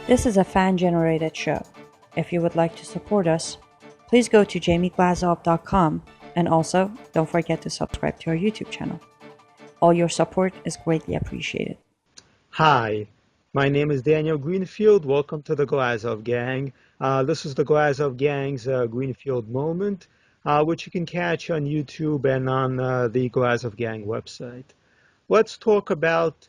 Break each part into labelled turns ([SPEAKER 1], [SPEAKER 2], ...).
[SPEAKER 1] This is a fan-generated show. If you would like to support us, please go to jamieglazov.com and also don't forget to subscribe to our YouTube channel. All your support is greatly appreciated.
[SPEAKER 2] Hi, my name is Daniel Greenfield. Welcome to the Glazov Gang. This is the Glazov Gang's Greenfield Moment, which you can catch on YouTube and on the Glazov Gang website. Let's talk about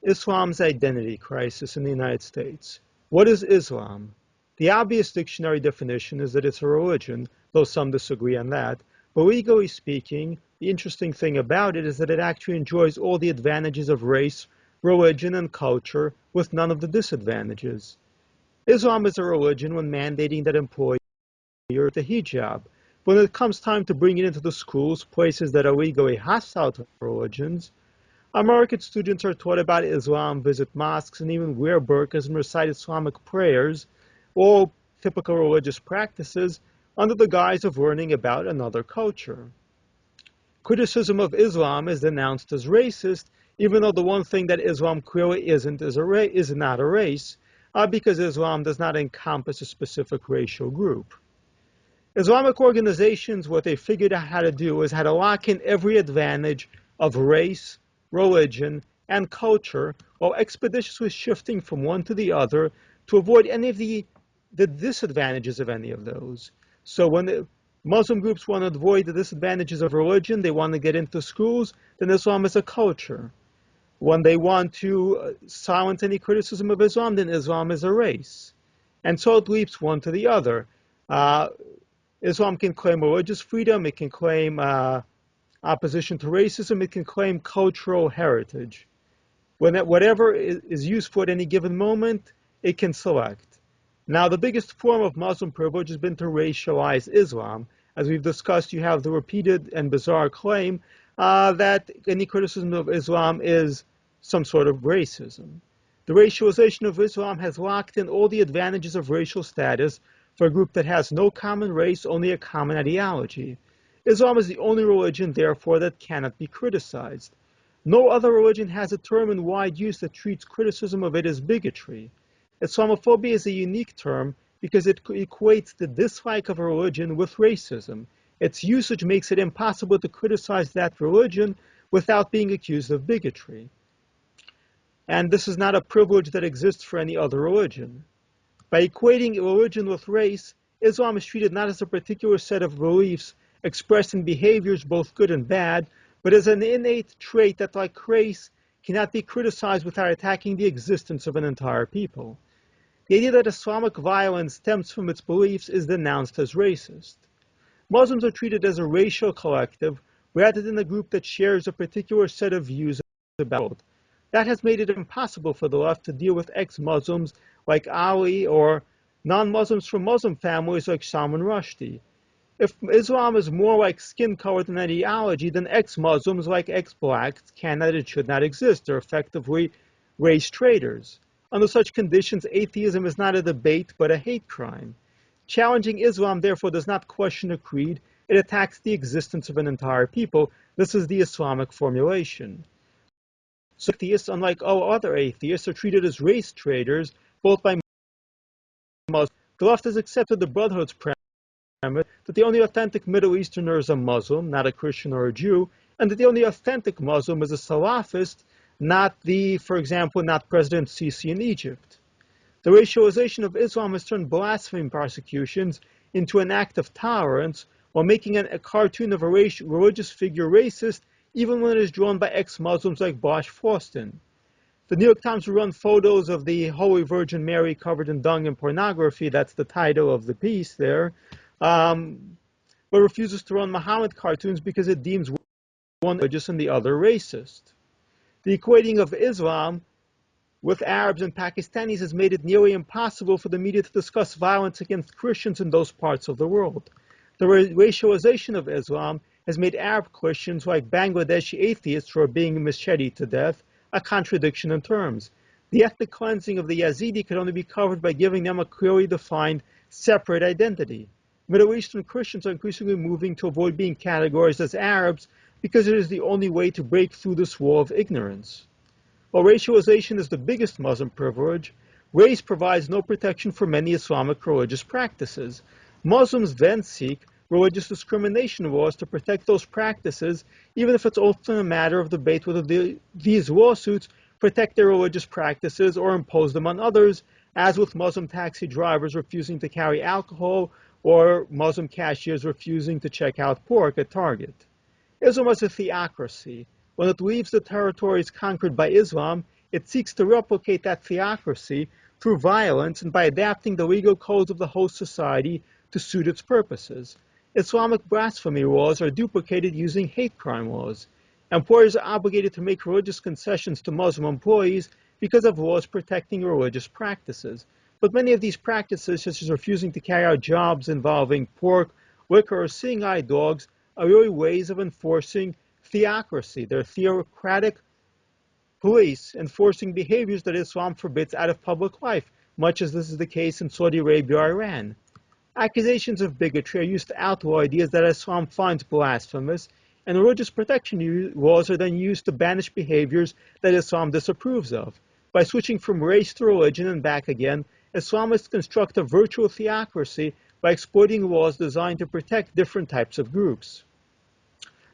[SPEAKER 2] Islam's identity crisis in the United States. What is Islam? The obvious dictionary definition is that it's a religion, though some disagree on that. But legally speaking, the interesting thing about it is that it actually enjoys all the advantages of race, religion, and culture with none of the disadvantages. Islam is a religion when mandating that employees wear the hijab. When it comes time to bring it into the schools, places that are legally hostile to religions, American students are taught about Islam, visit mosques, and even wear burqas and recite Islamic prayers, all typical religious practices, under the guise of learning about another culture. Criticism of Islam is denounced as racist, even though the one thing that Islam clearly isn't is not a race, because Islam does not encompass a specific racial group. Islamic organizations, what they figured out how to do is how to lock in every advantage of race, religion, and culture while expeditiously shifting from one to the other to avoid any of the disadvantages of any of those. So when the Muslim groups want to avoid the disadvantages of religion, they want to get into schools, then Islam is a culture. When they want to silence any criticism of Islam, then Islam is a race. And so it leaps one to the other. Islam can claim religious freedom, it can claim opposition to racism, it can claim cultural heritage. Whatever is useful at any given moment, it can select. Now, the biggest form of Muslim privilege has been to racialize Islam. As we've discussed, you have the repeated and bizarre claim that any criticism of Islam is some sort of racism. The racialization of Islam has locked in all the advantages of racial status for a group that has no common race, only a common ideology. Islam is the only religion, therefore, that cannot be criticized. No other religion has a term in wide use that treats criticism of it as bigotry. Islamophobia is a unique term because it equates the dislike of a religion with racism. Its usage makes it impossible to criticize that religion without being accused of bigotry. And this is not a privilege that exists for any other religion. By equating religion with race, Islam is treated not as a particular set of beliefs expressed in behaviors both good and bad, but as an innate trait that, like race, cannot be criticized without attacking the existence of an entire people. The idea that Islamic violence stems from its beliefs is denounced as racist. Muslims are treated as a racial collective rather than a group that shares a particular set of views about the world. That has made it impossible for the left to deal with ex-Muslims like Ali or non-Muslims from Muslim families like Salman Rushdie. If Islam is more like skin color than ideology, then ex-Muslims like ex-blacks cannot and should not exist. They're effectively race traitors. Under such conditions, atheism is not a debate but a hate crime. Challenging Islam, therefore, does not question a creed. It attacks the existence of an entire people. This is the Islamic formulation. So atheists, unlike all other atheists, are treated as race traitors, both by Muslims. The left has accepted the Brotherhood's premise that the only authentic Middle Easterner is a Muslim, not a Christian or a Jew, and that the only authentic Muslim is a Salafist, for example, not President Sisi in Egypt. The racialization of Islam has turned blasphemy prosecutions into an act of tolerance, while making a cartoon of a religious figure racist, even when it is drawn by ex-Muslims like Bosch Fawston. The New York Times will run photos of the Holy Virgin Mary covered in dung and pornography, that's the title of the piece there, but refuses to run Muhammad cartoons because it deems one religious and the other racist. The equating of Islam with Arabs and Pakistanis has made it nearly impossible for the media to discuss violence against Christians in those parts of the world. The racialization of Islam has made Arab Christians like Bangladeshi atheists who are being macheted to death a contradiction in terms. The ethnic cleansing of the Yazidi could only be covered by giving them a clearly defined, separate identity. Middle Eastern Christians are increasingly moving to avoid being categorized as Arabs because it is the only way to break through this wall of ignorance. While racialization is the biggest Muslim privilege, Race provides no protection for many Islamic religious practices. Muslims then seek religious discrimination laws to protect those practices, even if it's often a matter of debate whether these lawsuits protect their religious practices or impose them on others, as with Muslim taxi drivers refusing to carry alcohol or Muslim cashiers refusing to check out pork at Target. Islam is a theocracy. When it leaves the territories conquered by Islam, it seeks to replicate that theocracy through violence and by adapting the legal codes of the host society to suit its purposes. Islamic blasphemy laws are duplicated using hate crime laws. Employers are obligated to make religious concessions to Muslim employees because of laws protecting religious practices. But many of these practices, such as refusing to carry out jobs involving pork, liquor, or seeing-eye dogs, are really ways of enforcing theocracy. They're theocratic police enforcing behaviors that Islam forbids out of public life, much as this is the case in Saudi Arabia or Iran. Accusations of bigotry are used to outlaw ideas that Islam finds blasphemous, and religious protection laws are then used to banish behaviors that Islam disapproves of. By switching from race to religion and back again, Islamists construct a virtual theocracy by exploiting laws designed to protect different types of groups.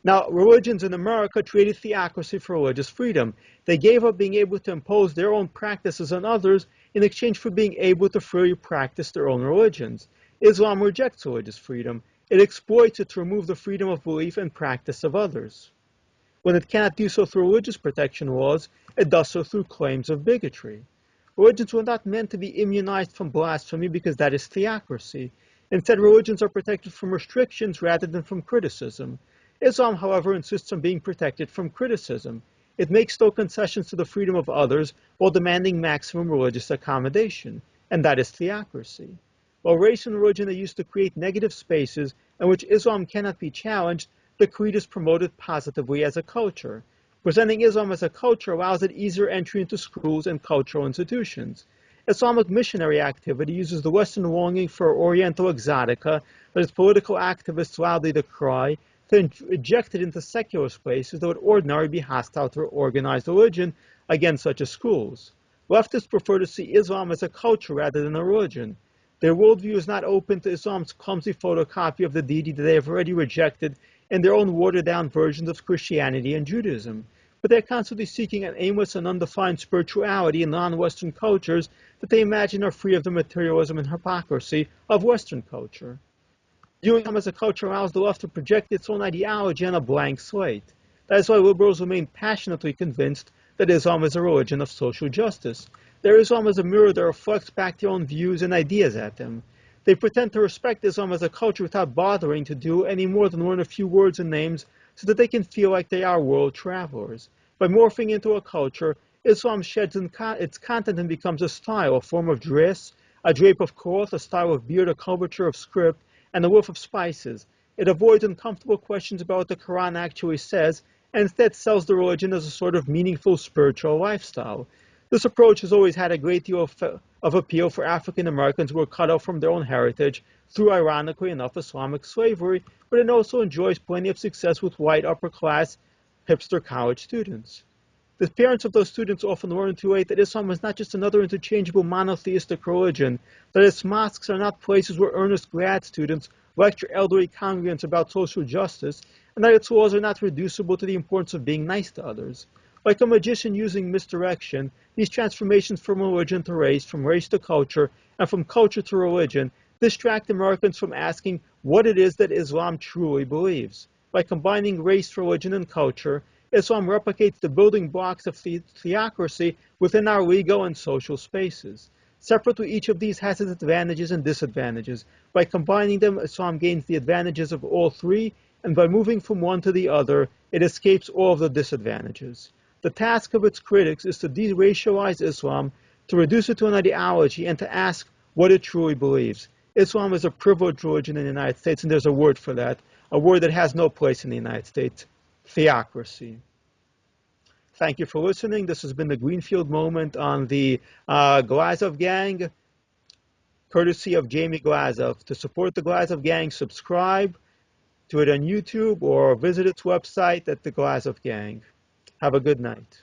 [SPEAKER 2] Now, religions in America traded theocracy for religious freedom. They gave up being able to impose their own practices on others in exchange for being able to freely practice their own religions. Islam rejects religious freedom. It exploits it to remove the freedom of belief and practice of others. When it cannot do so through religious protection laws, it does so through claims of bigotry. Religions were not meant to be immunized from blasphemy because that is theocracy. Instead, religions are protected from restrictions rather than from criticism. Islam, however, insists on being protected from criticism. It makes no concessions to the freedom of others while demanding maximum religious accommodation, and that is theocracy. While race and religion are used to create negative spaces in which Islam cannot be challenged, the creed is promoted positively as a culture. Presenting Islam as a culture allows it easier entry into schools and cultural institutions. Islamic missionary activity uses the Western longing for Oriental exotica that its political activists loudly decry to inject it into secular spaces that would ordinarily be hostile to organized religion, again such as schools. Leftists prefer to see Islam as a culture rather than a religion. Their worldview is not open to Islam's clumsy photocopy of the deity that they have already rejected in their own watered-down versions of Christianity and Judaism. But they are constantly seeking an aimless and undefined spirituality in non-Western cultures that they imagine are free of the materialism and hypocrisy of Western culture. Viewing them as a culture allows the left to project its own ideology on a blank slate. That is why liberals remain passionately convinced that Islam is a religion of social justice. Their Islam is a mirror that reflects back their own views and ideas at them. They pretend to respect Islam as a culture without bothering to do any more than learn a few words and names so that they can feel like they are world travelers. By morphing into a culture, Islam sheds its content and becomes a style, a form of dress, a drape of cloth, a style of beard, a curvature of script, and a whiff of spices. It avoids uncomfortable questions about what the Quran actually says, and instead sells the religion as a sort of meaningful spiritual lifestyle. This approach has always had a great deal of appeal for African Americans who were cut off from their own heritage through, ironically enough, Islamic slavery, but it also enjoys plenty of success with white upper-class hipster college students. The parents of those students often learn too late that Islam is not just another interchangeable monotheistic religion, that its mosques are not places where earnest grad students lecture elderly congregants about social justice, and that its laws are not reducible to the importance of being nice to others. Like a magician using misdirection, these transformations from religion to race, from race to culture, and from culture to religion distract Americans from asking what it is that Islam truly believes. By combining race, religion, and culture, Islam replicates the building blocks of theocracy within our legal and social spaces. Separately, each of these has its advantages and disadvantages. By combining them, Islam gains the advantages of all three, and by moving from one to the other, it escapes all of the disadvantages. The task of its critics is to de-racialize Islam, to reduce it to an ideology, and to ask what it truly believes. Islam is a privileged religion in the United States, and there's a word for that, a word that has no place in the United States: theocracy. Thank you for listening. This has been the Greenfield Moment on the Glazov Gang, courtesy of Jamie Glazov. To support the Glazov Gang, subscribe to it on YouTube or visit its website at the Glazov Gang. Have a good night.